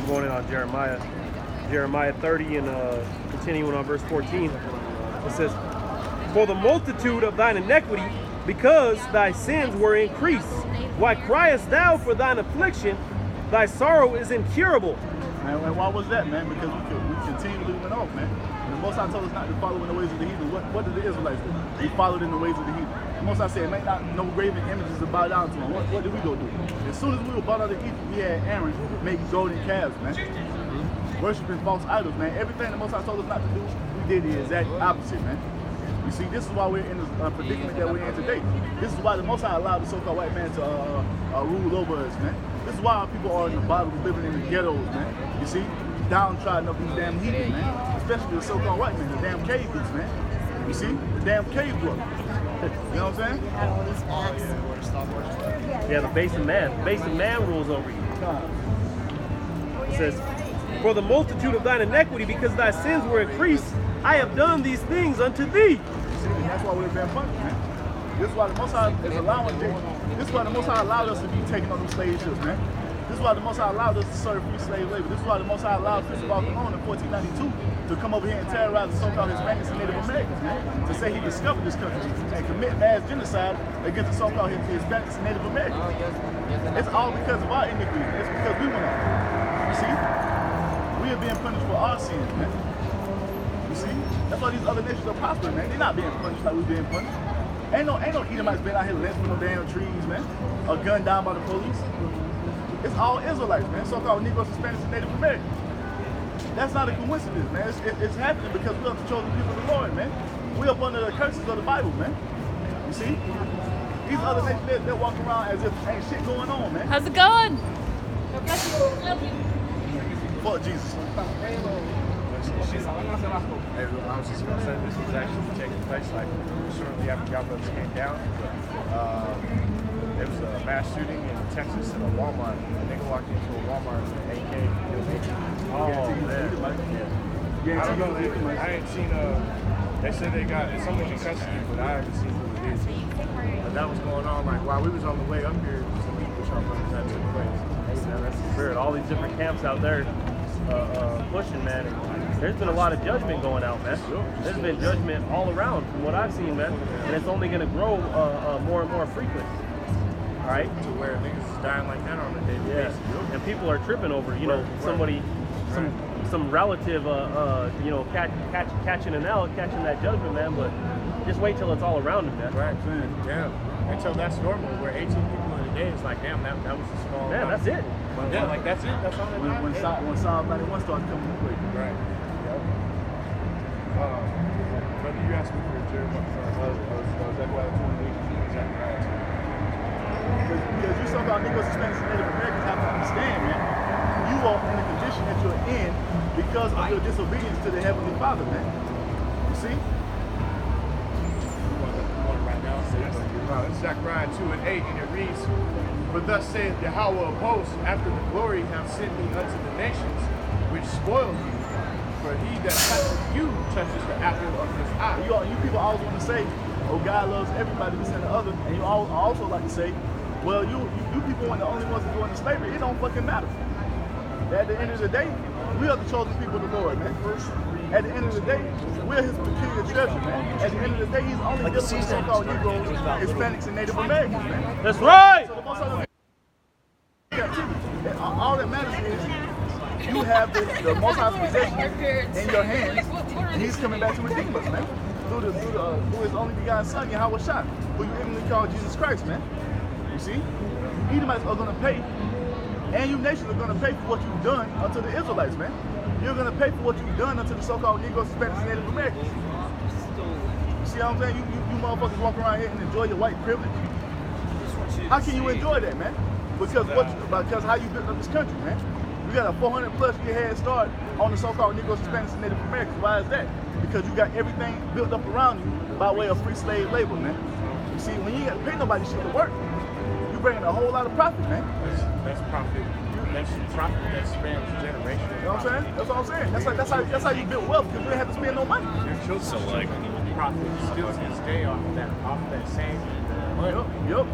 going in on Jeremiah 30 and continuing on verse 14. It says, "For the multitude of thine iniquity, because thy sins were increased, why criest thou for thine affliction? Thy sorrow is incurable." And why was that, man? Because we continually went off, man. And the Most High told us not to follow in the ways of the heathen. What did the Israelites do? They followed in the ways of the heathen. The Most High said, make not no graven images to bow down to them. What did we go do? As soon as we were brought out of Egypt, we had Aaron make golden calves, man. Worshipping false idols, man. Everything the Most High told us not to do, we did the exact opposite, man. You see, this is why we're in the predicament that we're in today. This is why the Most High allowed the so-called white man to rule over us, man. This is why our people are in the bottom, living in the ghettos, man. You see, downtrodden of these damn heathen, man. Especially the so-called white man, the damn cave boots, man. You see, the damn cave book. You know what I'm saying? Yeah, the base of man rules over you. It says, "For the multitude of thine iniquity, because thy sins were increased, I have done these things unto thee." See, and that's why we're being punished, man. This is why the Most High is allowing. This is why the Most High allowed us to be taken on these slave ships, man. This is why the Most High allowed us to serve free slave labor. This is why the Most High allowed Christopher Colon in 1492 to come over here and terrorize the so-called Hispanics and Native Americans, man. To say he discovered this country and commit mass genocide against the so-called Hispanics and Native Americans. It's all because of our iniquity. It's because we went off. You see, we are being punished for our sins, man. You see, that's why these other nations are prospering, man. They're not being punished like we're being punished. Ain't no Edomites been out here lynched with no damn trees, man, or gunned down by the police. It's all Israelites, man. So-called Negroes, Hispanics, and Native Americans. That's not a coincidence, man. It's happening because we are the chosen people of the Lord, man. We up under the curses of the Bible, man. You see? These other nations, they're walking around as if ain't shit going on, man. How's it going? God bless you. Love you. Fuck Jesus. I was just going to say this was actually taking place like shortly after y'all brothers came down. There was a mass shooting in Texas at a Walmart. A nigga walked into a Walmart with an AK. Oh, man. I don't know. I ain't seen. They said they got someone in custody, but I haven't seen who it is. But that was going on like while we was on the way up here to meet with y'all brothers. That took place. Hey, man, that's the spirit. All these different camps out there pushing, man. There's been a lot of judgment going out, man. There's been judgment all around from what I've seen, man. And it's only going to grow more and more frequent. All right? To where niggas is dying like that on a daily basis. And people are tripping over, you know, somebody, some relative, you know, catching an L, catching that judgment, man. But just wait till it's all around them, man. Right. Damn. Until that's normal, where 18 people in a day is like, damn, that was a small. Man, that's it. Yeah, like that's it. That's all that matters. When Psalm 91 started coming quick. Right. Yep. Brother, you asked me for Jeremiah. Zechariah 28. Zechariah 2. Because you so-called Negroes, Hispanics, and Native Americans have to understand, man. You are in the condition that you're in because of your disobedience to the Heavenly Father, man. You see? Right now, it's Zechariah 2:8, and it reads, "For thus saith Yahweh of hosts, after the glory have sent me unto the nations, which spoil you. For he that touches you touches the apple of his eye." You people always want to say, oh, God loves everybody, this and the other. And you also like to say, well, you people weren't the only ones that go into slavery. It don't fucking matter. At the end of the day, we are the chosen people of the Lord, man. At the end of the day, we're his peculiar treasure, man. At the end of the day, he's only dealing with so-called Negroes, Hispanics, and Native Americans, man. That's right! So the most of them, all that matters is you have the Most High's possession in your hands, and he's coming back to redeem us, man. Through his only begotten Son, Yahweh Shah, who you ignorantly call Jesus Christ, man. You see? Edomites are going to pay, and you nations are going to pay for what you've done unto the Israelites, man. You're going to pay for what you've done unto the so-called Negroes, Hispanics, and Native Americans. You see what I'm saying? You motherfuckers walk around here and enjoy your white privilege. How can you enjoy that, man? Because how you built up this country, man. You got a 400+ year head start on the so-called Negroes, Hispanics, and Native Americans. Why is that? Because you got everything built up around you by way of free slave labor, man. You see, when you ain't got to pay nobody shit to work, you bringing a whole lot of profit, man. That's profit. That's profit that spans generations. You know what I'm saying? That's what I'm saying. That's how you build wealth, because you didn't have to spend no money. Your children profit still to this day off of that same money. Yep.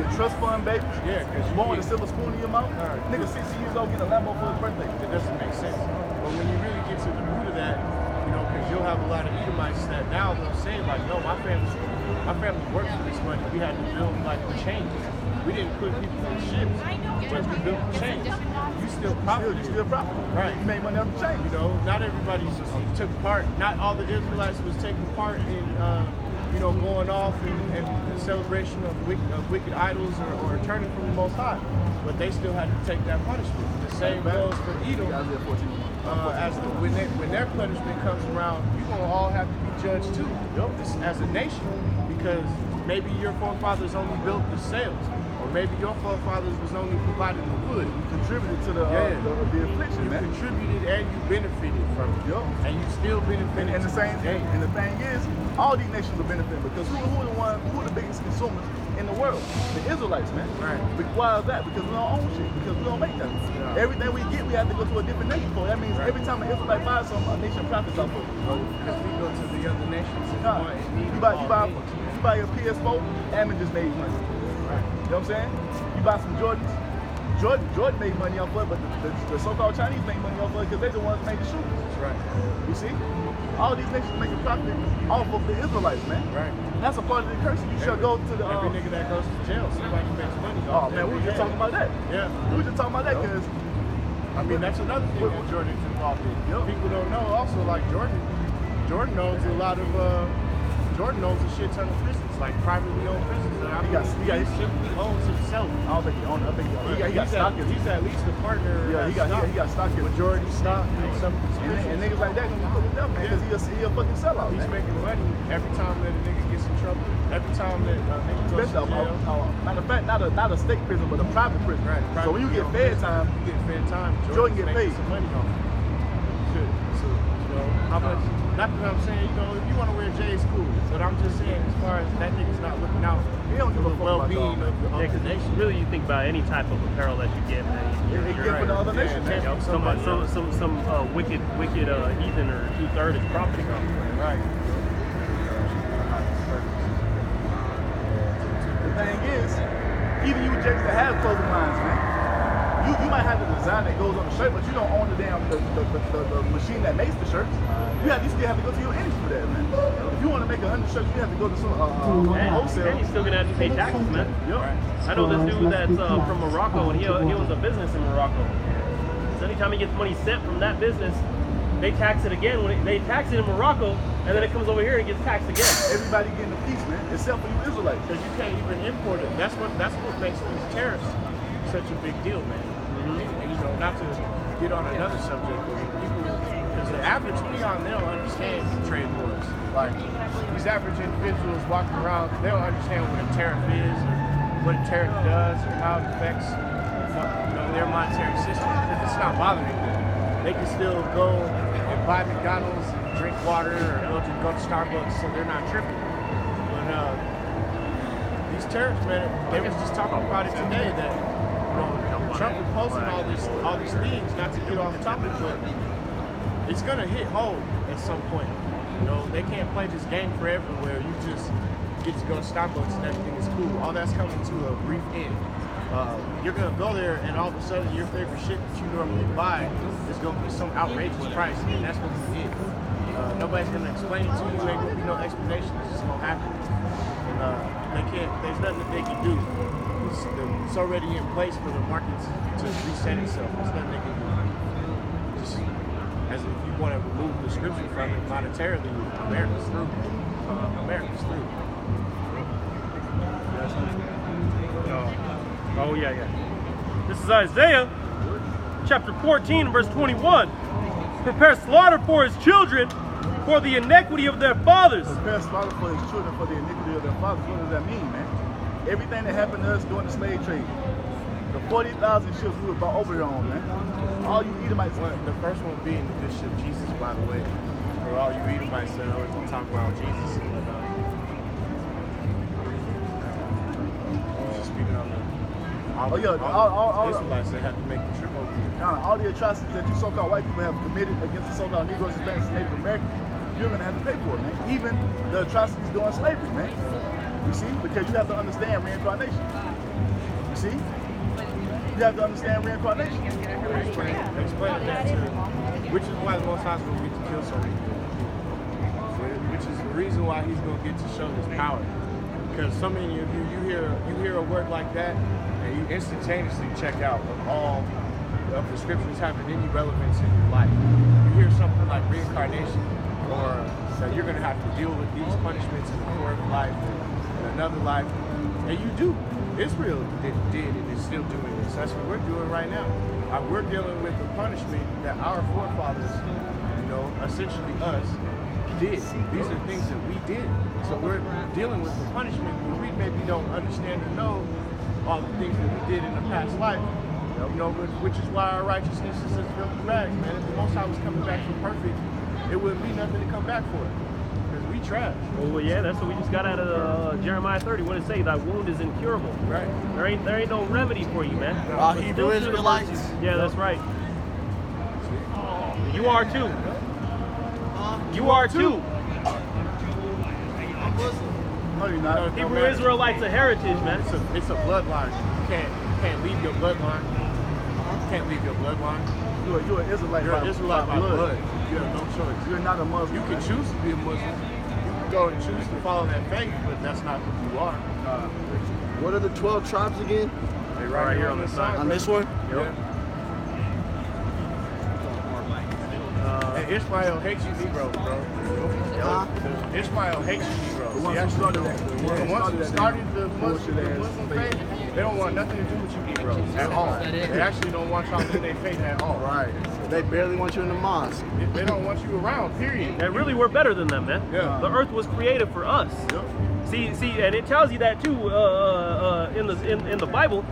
get trust fund babies. Yeah, because you born with a silver spoon in your mouth. Nigga, 60 years old, get a Lambo for his birthday. It doesn't make sense. But when you really get to the root of that, you know, because you'll have a lot of Edomites that now they'll say like, no, my family worked for this money. We had to build like the chains. We didn't put people on ships, but we built the chains. You still profit. You still profit. Right. You made money off the chain. You know, not everybody took part. Not all the Israelites was taking part in, you know, going off and the celebration of wicked idols or turning from the Most High. But they still had to take that punishment. The same goes for Edom. When their punishment comes around, you're gonna all have to be judged too. This, as a nation, because maybe your forefathers only built the sails. Or maybe your forefathers was only providing the wood. You contributed to the affliction, man. You contributed and you benefited from it. And you still benefited. And the thing is, all these nations will benefit because who are the biggest consumers in the world? The Israelites, man. Right. Why is that? Because we don't own shit. Because we don't make nothing. Yeah. Everything we get, we have to go to a different nation for. That means every time an Israelite buys something, a nation profits off of it. Because we go to the other nations and you buy your PS4, Ammon just made money. Right. You know what I'm saying? You buy some Jordans. Jordan made money off of it, but the so-called Chinese make money off of it because they're the ones that make the shoes. That's right. You see? All these nations making profit off of the Israelites, man. Right. And that's a part of the curse. You should go to the... every nigga that goes to jail, somebody makes money Oh, off man, we were just talking about that. Yeah. We were just talking about that because... I mean, that's another thing that Jordan's involved in. People don't know also, like Jordan owns a lot of... Jordan owns a shit ton of prisons, like privately owned prisons. That he simply owns himself. I don't think he owns. I think he got stock in it. He's at least a partner. Yeah, he got stock in it. Majority stock in some of these prisons. And niggas like that gonna be putting up, man, because he a fucking sellout. He's making money every time that a nigga gets in trouble. Every time that a nigga goes to jail. Matter of fact, not a state prison, but a private prison. Right. So when you get fed time, you get fed time. Jordan get paid. Some money on it. So, you know, how much? Not that I'm saying, you know, if you want to wear J's, cool. But I'm just saying, as far as that nigga's not looking out, he don't give a fuck well-being of the nation. Really, you think about any type of apparel that you get, man. You're right. For the other nation, man. Some wicked heathen or 2/3 is profiting off. Right. The thing is, even you Jakes that have clothing lines, man. You might have the design that goes on the shirt, but you don't own the damn the machine that makes the shirts. You still have to go to your entity for that, man. If you want to make 100 shirts, you have to go to some wholesale. And you're still gonna have to pay taxes, man. I know this dude that's from Morocco, and he owns a business in Morocco. So anytime he gets money sent from that business, they tax it again. They tax it in Morocco, and then it comes over here and gets taxed again. Everybody getting a piece, man, except for you Israelites. Because you can't even import it. That's what makes these tariffs such a big deal, man. And you know, not to get on another subject, but people, because the average peon, they don't understand trade wars. Like, these average individuals walking around, they don't understand what a tariff is, or what a tariff does, or how it affects their monetary system. It's not bothering them. They can still go and buy McDonald's, and drink water, or go to Starbucks, so they're not tripping. But these tariffs, man, they was just talking about it today that Trump is posting all these things, not to get off topic, but it's gonna hit home at some point. You know, they can't play this game forever where you just get to go to Starbucks and everything is cool. All that's coming to a brief end. You're gonna go there and all of a sudden your favorite shit that you normally buy is gonna be some outrageous price, and that's gonna be it. Nobody's gonna explain it to you. Ain't gonna be no explanation. It's just gonna happen. And they can't. There's nothing that they can do. It's already in place for the market to reset itself. There's nothing they can do. Just as if you want to remove the scripture from it monetarily, America's through. America's through. Oh yeah. This is Isaiah, chapter 14, verse 21. Prepare slaughter for his children, for the iniquity of their fathers. Prepare slaughter for his children, for the iniquity of their fathers. What does that mean, man? Everything that happened to us during the slave trade, the 40,000 ships we were brought over here on, man. All you Edomites. The first one being the good ship Jesus, by the way. For all you Edomites that always want to talk about Jesus and whatnot. Just speaking on the all Israelites that have to make the trip over here. All the atrocities that you so-called white people have committed against the so-called Negroes, Hispanics, and Native Americans, you're gonna have to pay for it, man. Even the atrocities during slavery, man. You see, because you have to understand reincarnation. You see? You have to understand reincarnation. Explain that to, which is why the Most High is going to get to kill so many people. Which is the reason why he's going to get to show his power. Because so many of you hear a word like that, and you instantaneously check out of all of the scriptures having any relevance in your life. You hear something like reincarnation, or that you're going to have to deal with these punishments in the fourth life and another life, and you do. Israel did and is still doing this. That's what we're doing right now. We're dealing with the punishment that our forefathers, essentially us, did. These are things that we did. So we're dealing with the punishment, but we maybe don't understand and know all the things that we did in the past life. Which is why our righteousness is as filthy rags, man. If the Most High was coming back for perfect, it wouldn't be nothing to come back for. Because we trash. Well, yeah, that's what we just got out of Jeremiah 30. What did it say? Thy wound is incurable. Right. There ain't no remedy for you, man. Hebrew Israelites. Yeah, that's right. You are too. You are too. No, you're not. Hebrew Israelites a heritage, man. It's a bloodline. You can't leave your bloodline. You can't leave your bloodline. You're an Israelite. You're an Israelite by blood. You have no choice. You're not a Muslim. You can choose to be a Muslim. You can go and choose to follow that faith, but that's not who you are. What are the 12 tribes again? They right here on this side. On this one? Yep. And Ishmael hates you Negroes, bro. Ishmael hates you Negroes. The ones who started the Muslim faith, they don't want nothing to do with you Negroes at all. They actually don't want y'all in their faith at all. Right. They barely want you in the mosque. They don't want you around, period. And really, we're better than them, man. Yeah. The earth was created for us. Yep. See, and it tells you that too in the Bible,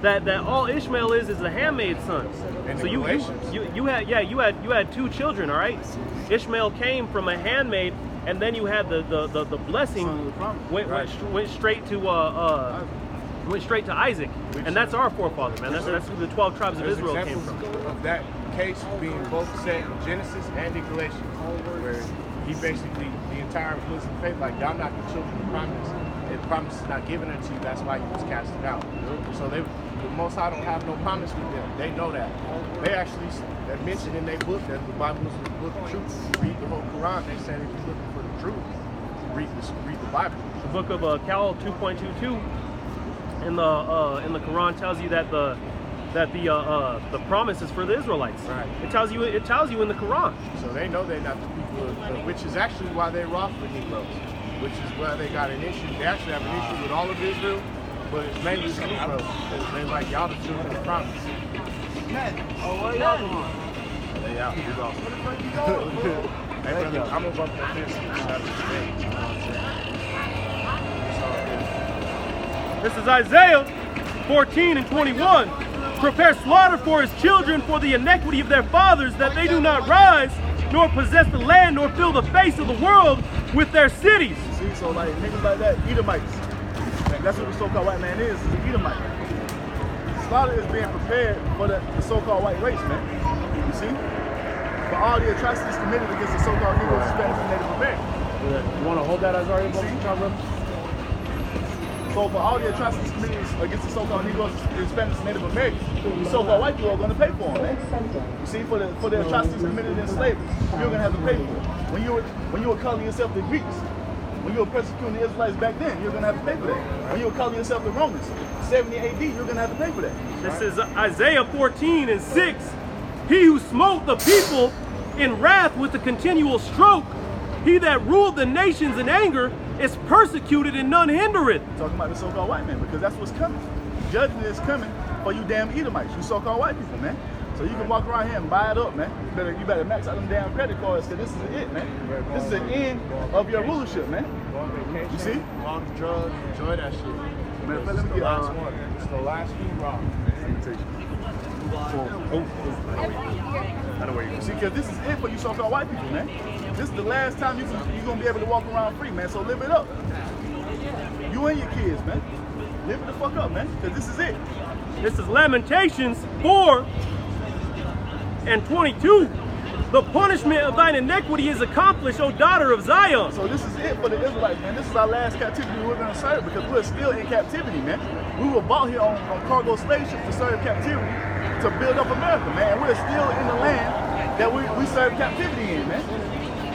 that all Ishmael is the handmaid's sons. And so you had two children, all right? Ishmael came from a handmaid, and then you had the blessing went straight to Isaac, and that's our forefather, man. That's who the 12 tribes of Israel came from. Of that case being both set in Genesis and in Galatians, where he basically, the entire Muslim faith, like, y'all not the children of promise. The promise is not given unto you, that's why he was casted out. So the Most High don't have no promise with them. They know that. They actually mentioned in their book that the Bible is the book of truth. Read the whole Quran. They said if you're looking for the truth, read the Bible. The book of Cal 2.22 in the Quran tells you that the promise is for the Israelites. Right. It tells you in the Quran. So they know they're not the people, which is actually why they're wroth with Negroes, which is why they got an issue. They actually have an issue with all of Israel, but it's mainly the Negroes. They're like, y'all the children of promise. What y'all doing? They out. He's off. Hey, brother, I'm gonna bump that fence. This is Isaiah 14 and 21. Prepare slaughter for his children for the iniquity of their fathers, that they do not rise, nor possess the land, nor fill the face of the world with their cities. See, so like niggas like that, Edomites. That's what the so-called white man is an Edomite. Slaughter is being prepared for the so-called white race, man. You see? For all the atrocities committed against the so-called Negroes, Hispanics, and Native Americans. You want to hold that, Isaiah? So for all the atrocities committed against the so-called Negroes, Hispanics, and Native Americans, the so-called white people are going to pay for them, man. You see, for the atrocities committed in slavery, you're going to have to pay for it. When you were calling yourself the Greeks, when you were persecuting the Israelites back then, you're going to have to pay for that. When you were calling yourself the Romans, 70 AD, you're going to have to pay for that. This is Isaiah 14 and 6. He who smote the people in wrath with a continual stroke, he that ruled the nations in anger, is persecuted and none hinder it. Talking about the so-called white man, because that's what's coming. Judgment is coming for you damn Edomites, you so-called white people, man. So you can walk around here and buy it up, man. You better max out them damn credit cards, because this is it, man. This is the end of your rulership, man. Go on vacation, you see? go on drugs, enjoy that shit. Man, let me the get last one. It's the last few rock. See, because this is it for you so-called white people, man. This is the last time you're going to be able to walk around free, man. So live it up. You and your kids, man. Live it the fuck up, man, because this is it. This is Lamentations 4 and 22. The punishment of thine iniquity is accomplished, O daughter of Zion. So this is it for the Israelites, man. This is our last captivity we're going to serve, because we're still in captivity, man. We were bought here on cargo slave ships to serve captivity, to build up America, man. And we're still in the land that we serve captivity in, man.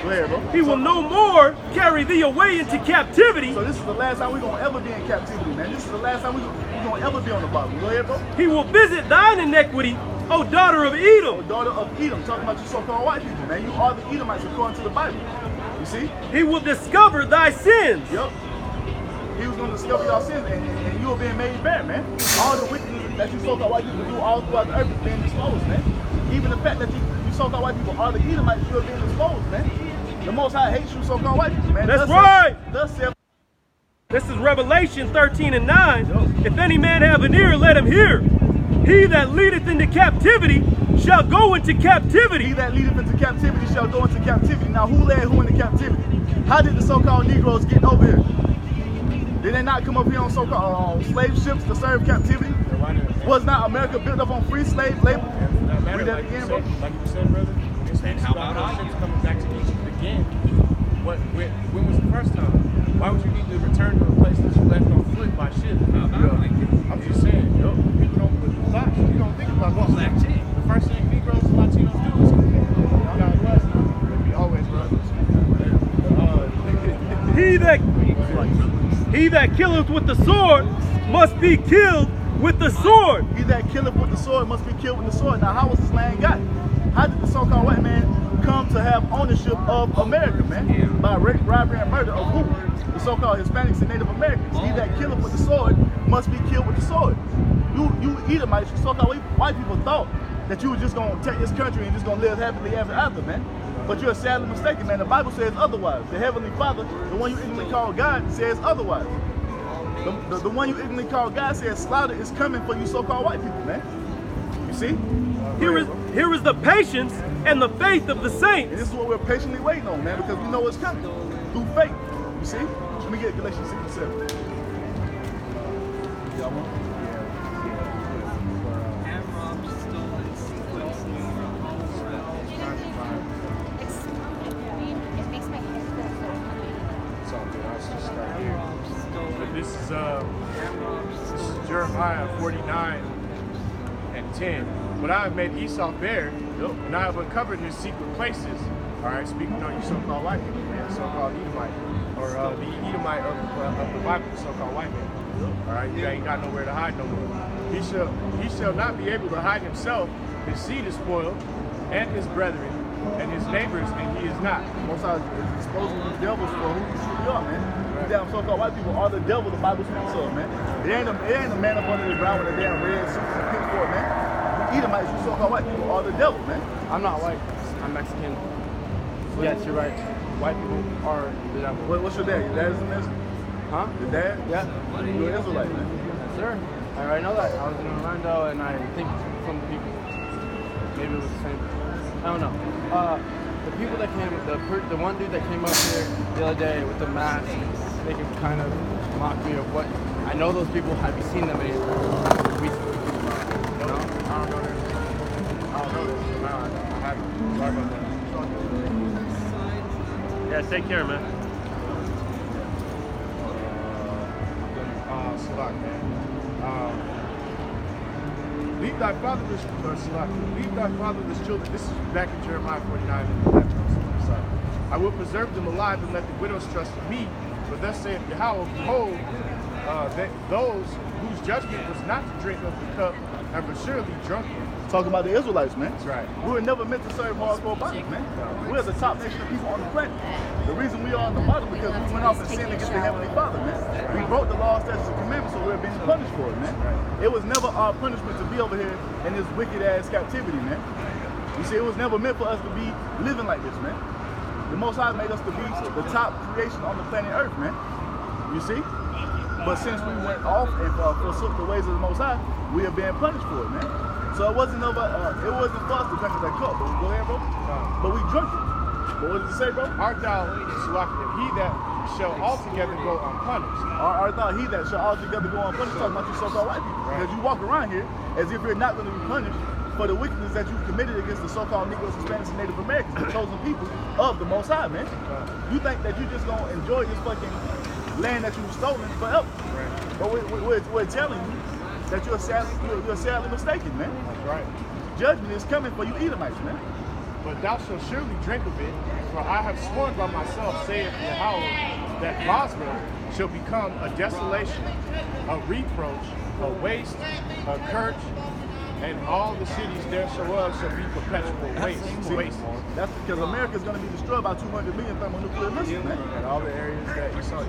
Go ahead, bro. He will no more carry thee away into captivity. So this is the last time we're going to ever be in captivity, man. This is the last time we're going to ever be on the Bible. Go ahead, bro. He will visit thine iniquity, O daughter of Edom. O daughter of Edom, talking about you so-called white people, man. You are the Edomites according to the Bible. You see? He will discover thy sins. Yep. He was going to discover your sins, and you were being made bare, man. All the wickedness that you so-called white people do all throughout the earth is being exposed, man. Even the fact that you so-called white people are the Edomites, you are being exposed, man. The Most High hates you so-called white people, man. That's right. Thus This is Revelation 13:9. If any man have an ear, let him hear. He that leadeth into captivity shall go into captivity. He that leadeth into captivity shall go into captivity. Now, who led who into captivity? How did the so-called Negroes get over here? Did they not come up here on so-called slave ships to serve captivity? Was not America built up on free slave labor? Read that again, bro. Like you said, brother, it's ships coming back to Egypt again. When was the first time? Why would you need to return to a place that you left on foot by ship? I'm just saying, people don't put the thought. You don't think about what the first thing Negroes and Latinos do is God bless them. We always brothers. He that killeth with the sword must be killed with the sword. He that killeth with the sword must be killed with the sword. Now, how was this land got? How did the so-called white man come to have ownership of America, man? By rape, robbery, and murder of who? The so-called Hispanics and Native Americans. He that killeth with the sword must be killed with the sword. You Edomites, you so-called white people thought that you were just going to take this country and just going to live happily ever after, man. But you're sadly mistaken, man. The Bible says otherwise. The Heavenly Father, the one you ignorantly call God, says otherwise. The one you ignorantly call God says slaughter is coming for you so-called white people, man. You see? Here is the patience and the faith of the saints. And this is what we're patiently waiting on, man, because we know what's coming through faith. You see? Let me get Galatians 6:7. Y'all want? This is Jeremiah 49:10. But I have made Esau bare, and I have uncovered his secret places. All right, speaking on you so-called white people, man, so-called Edomite, or the Edomite of the Bible, so-called white man. All right, you ain't got nowhere to hide no more. He shall not be able to hide himself. His seed is spoiled, and his brethren, and his neighbors, and he is not. Most of is exposing the devils for who you truly are, man. These damn so-called white people are the devil the Bible speaks of, man. It ain't a man up under the ground with a damn red suit and a pitchfork, man. Edomites, you so-called white people are the devil, man. I'm not white. I'm Mexican. Yes, you're right. White people are the devil. What's your dad? Your dad is a Mexican? Huh? Your dad? Yeah. You're an Israelite, man. Yes, sir. I already know that. I was in Orlando, and I think some people, maybe it was the same. I don't know. The people that came, the one dude that came up here the other day with the mask, they could kind of mock me of what. I know those people. Have you seen them anywhere? No, I don't know this. I haven't. Sorry about that. Yeah, take care, man. Salak, man. Leave thy fatherless children. This is back in Jeremiah 49. I will preserve them alive and let the widows trust in me. But thus saith Yahweh, behold, that those whose judgment was not to drink of the cup have assuredly drunken. Talking about the Israelites, man. That's right. We were never meant to serve hardcore bodies, man. We're the top nation of people on the planet. The reason we are on the bottom because we went off and sinned against the Heavenly Father, man. We broke the law, statutes, and commandments, so we're being punished for it, man. It was never our punishment to be over here in this wicked-ass captivity, man. You see, it was never meant for us to be living like this, man. The Most High made us to be the top creation on the planet Earth, man. You see? But since we went off and forsook the ways of the Most High, we are being punished for it, man. So it wasn't for us to drink of that cup, but go ahead, bro. But we drunk it. But what does it say, bro? Art thou he that shall altogether go unpunished? Art thou he that shall altogether go unpunished? Talking about you so-called white people. Because you walk around here as if you're not going to be punished for the wickedness that you've committed against the so-called Negroes, Hispanics, and Native Americans, the chosen people of the Most High, man. You think that you're just going to enjoy this fucking land that you've stolen forever. Right. But we're telling you that you're sadly mistaken, man. That's right. Judgment is coming for you Edomites, man. But thou shalt surely drink of it, for I have sworn by myself, saith Yahweh, that Bosra shall become a desolation, a reproach, a waste, a curse, and all the cities thereof shall be perpetual waste. That's because America is going to be destroyed by 200 million thermonuclear missiles, man. And all the areas that you saw